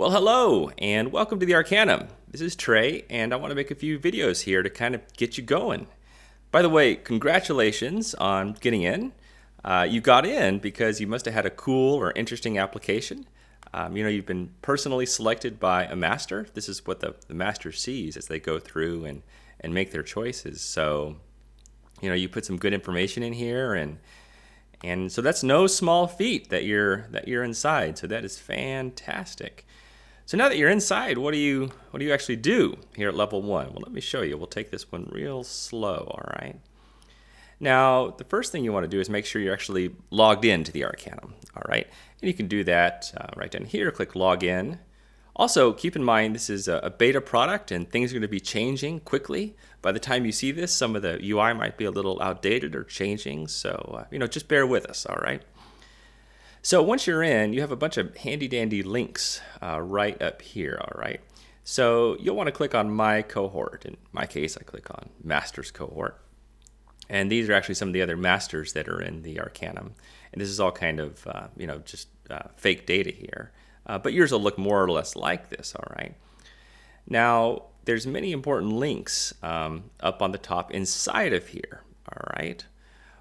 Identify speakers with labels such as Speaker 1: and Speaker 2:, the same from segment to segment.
Speaker 1: Well, hello, and welcome to the Arcanum. This is Trey, and I want to make a few videos here to kind of get you going. By the way, congratulations on getting in. You got in because you must have had a cool or interesting application. You've been personally selected by a master. This is what the master sees as they go through and make their choices. So, you put some good information in here, and so that's no small feat that you're inside. So that is fantastic. So now that you're inside, what do you actually do here at level 1? Well, let me show you. We'll take this one real slow, all right? Now, the first thing you want to do is make sure you're actually logged into the Arcanum, all right? And you can do that right down here. Click Log In. Also, keep in mind this is a beta product and things are going to be changing quickly. By the time you see this, some of the UI might be a little outdated or changing. So, just bear with us, all right? So once you're in, you have a bunch of handy-dandy links right up here, all right? So you'll want to click on My Cohort. In my case, I click on Master's Cohort. And these are actually some of the other masters that are in the Arcanum. And this is all kind of, just fake data here. But yours will look more or less like this, all right? Now, there's many important links up on the top inside of here, all right?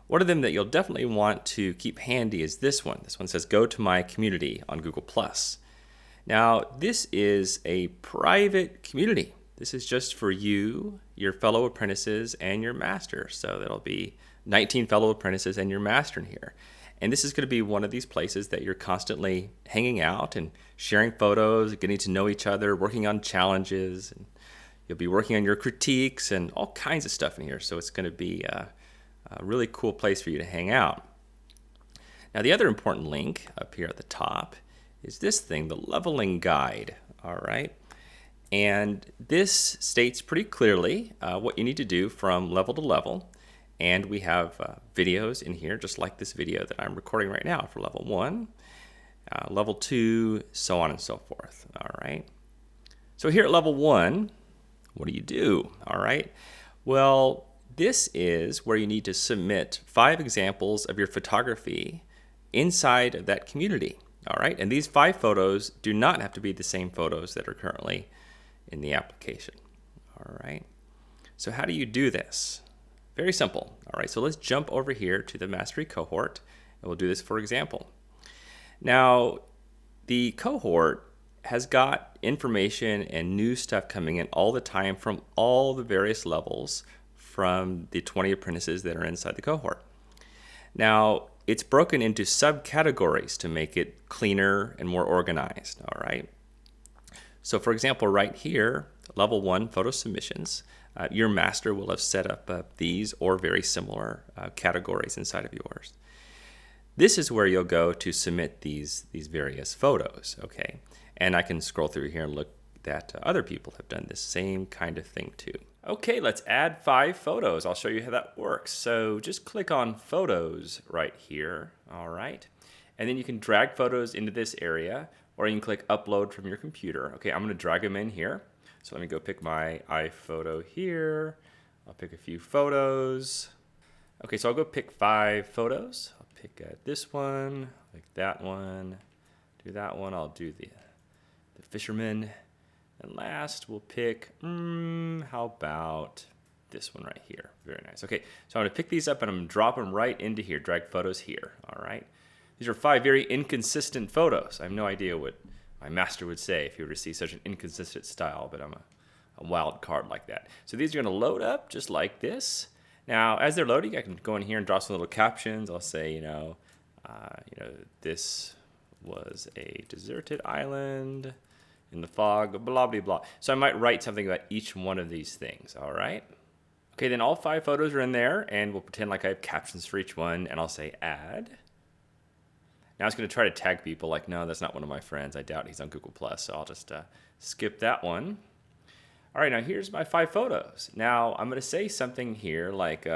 Speaker 1: One of them that you'll definitely want to keep handy is this one. This one says, Go to my community on Google+. Now, this is a private community. This is just for you, your fellow apprentices, and your master. So there'll be 19 fellow apprentices and your master in here. And this is going to be one of these places that you're constantly hanging out and sharing photos, getting to know each other, working on challenges. And you'll be working on your critiques and all kinds of stuff in here. So it's going to be a really cool place for you to hang out. Now, the other important link up here at the top is this thing, the leveling guide, all right? And this states pretty clearly what you need to do from level to level. And we have videos in here, just like this video that I'm recording right now for level 1, level 2, so on and so forth, all right? So here at level 1, what do you do, all right? Well, this is where you need to submit 5 examples of your photography inside of that community, all right? And these 5 photos do not have to be the same photos that are currently in the application, all right? So how do you do this? Very simple, all right? So let's jump over here to the mastery cohort, and we'll do this for example. Now, the cohort has got information and new stuff coming in all the time from all the various levels from the 20 apprentices that are inside the cohort. Now, it's broken into subcategories to make it cleaner and more organized, all right? So for example, right here, level 1 photo submissions, your master will have set up these or very similar categories inside of yours. This is where you'll go to submit these various photos, okay? And I can scroll through here and look that other people have done this same kind of thing too. Okay, let's add 5 photos. I'll show you how that works. So just click on Photos right here, all right? And then you can drag photos into this area, or you can click Upload from your computer. Okay, I'm gonna drag them in here. So let me go pick my iPhoto here. I'll pick a few photos. Okay, so I'll go pick 5 photos. I'll pick this one, like that one, do that one. I'll do the fisherman. And last, we'll pick, how about this one right here? Very nice. Okay, so I'm gonna pick these up and I'm gonna drop them right into here, drag photos here, all right? These are 5 very inconsistent photos. I have no idea what my master would say if he were to see such an inconsistent style, but I'm a wild card like that. So these are gonna load up just like this. Now, as they're loading, I can go in here and draw some little captions. I'll say, this was a deserted island in the fog, blah, blah, blah. So I might write something about each one of these things, all right? Okay, then all 5 photos are in there, and we'll pretend like I have captions for each one, and I'll say add. Now it's gonna try to tag people like, no, that's not one of my friends. I doubt he's on Google+, so I'll just skip that one. All right, now here's my 5 photos. Now I'm gonna say something here like,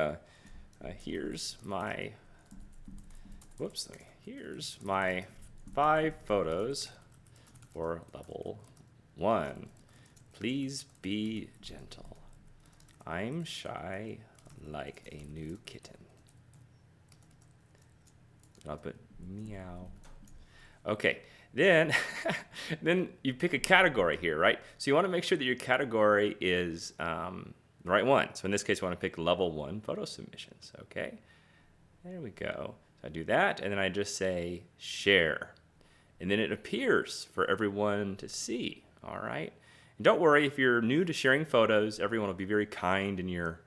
Speaker 1: here's my 5 photos for level 1. Please be gentle. I'm shy like a new kitten. I'll put meow. Okay, then then you pick a category here, right? So you want to make sure that your category is the right one. So in this case, we want to pick level 1 photo submissions. Okay, there we go. So I do that, and then I just say share, and then it appears for everyone to see. All right, and don't worry if you're new to sharing photos. Everyone will be very kind in your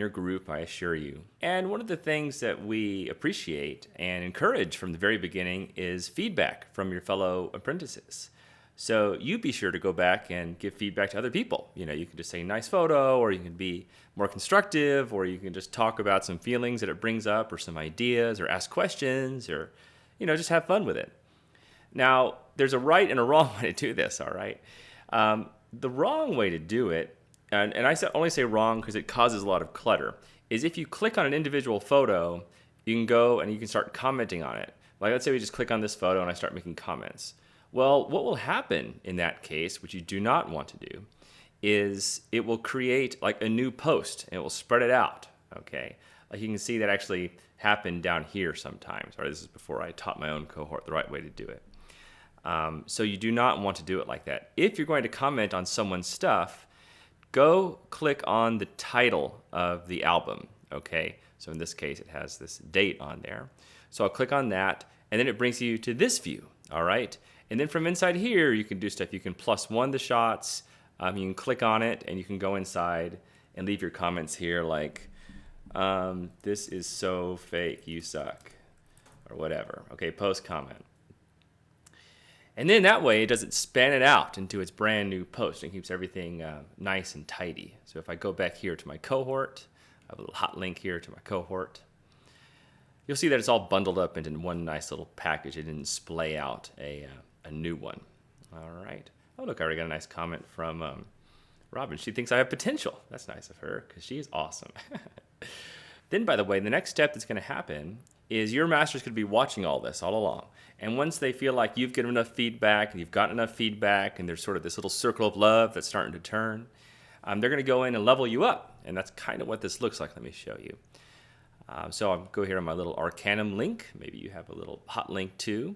Speaker 1: group, I assure you. And one of the things that we appreciate and encourage from the very beginning is feedback from your fellow apprentices. So you be sure to go back and give feedback to other people. You can just say nice photo, or you can be more constructive, or you can just talk about some feelings that it brings up, or some ideas, or ask questions, or just have fun with it. Now, there's a right and a wrong way to do this, all right? The wrong way to do it, and I only say wrong because it causes a lot of clutter, is if you click on an individual photo, you can go and you can start commenting on it. Like, let's say we just click on this photo and I start making comments. Well, what will happen in that case, which you do not want to do, is it will create like a new post and it will spread it out, okay? Like you can see that actually happened down here sometimes. Right? This is before I taught my own cohort the right way to do it. So you do not want to do it like that. If you're going to comment on someone's stuff, go click on the title of the album, okay? So in this case, it has this date on there. So I'll click on that, and then it brings you to this view, all right? And then from inside here, you can do stuff. You can +1 the shots. You can click on it, and you can go inside and leave your comments here like, this is so fake, you suck, or whatever. Okay, post comment. And then that way, it doesn't span it out into its brand new post and keeps everything nice and tidy. So if I go back here to my cohort, I have a little hot link here to my cohort. You'll see that it's all bundled up into one nice little package. It didn't splay out a new one. All right. Oh, look, I already got a nice comment from Robin. She thinks I have potential. That's nice of her because she's awesome. Then, by the way, the next step that's going to happen is your master's going to be watching all this all along. And once they feel like you've given enough feedback and you've gotten enough feedback and there's sort of this little circle of love that's starting to turn, they're going to go in and level you up. And that's kind of what this looks like. Let me show you. So I'll go here on my little Arcanum link. Maybe you have a little hot link too.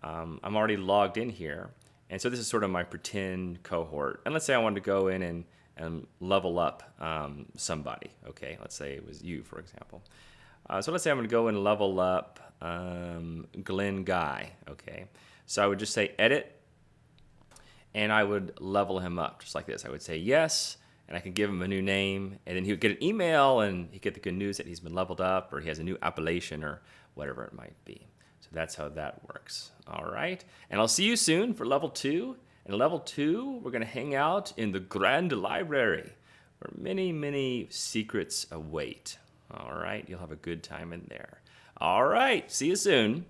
Speaker 1: I'm already logged in here. And so this is sort of my pretend cohort. And let's say I wanted to go in and level up somebody. Okay, let's say it was you, for example. So let's say I'm going to go and level up Glenn Guy. Okay, so I would just say edit, and I would level him up just like this. I would say yes, and I can give him a new name, and then he would get an email, and he'd get the good news that he's been leveled up, or he has a new appellation, or whatever it might be. So that's how that works. All right, and I'll see you soon for level 2. And level 2, we're going to hang out in the Grand Library, where many, many secrets await. All right, you'll have a good time in there. All right, see you soon.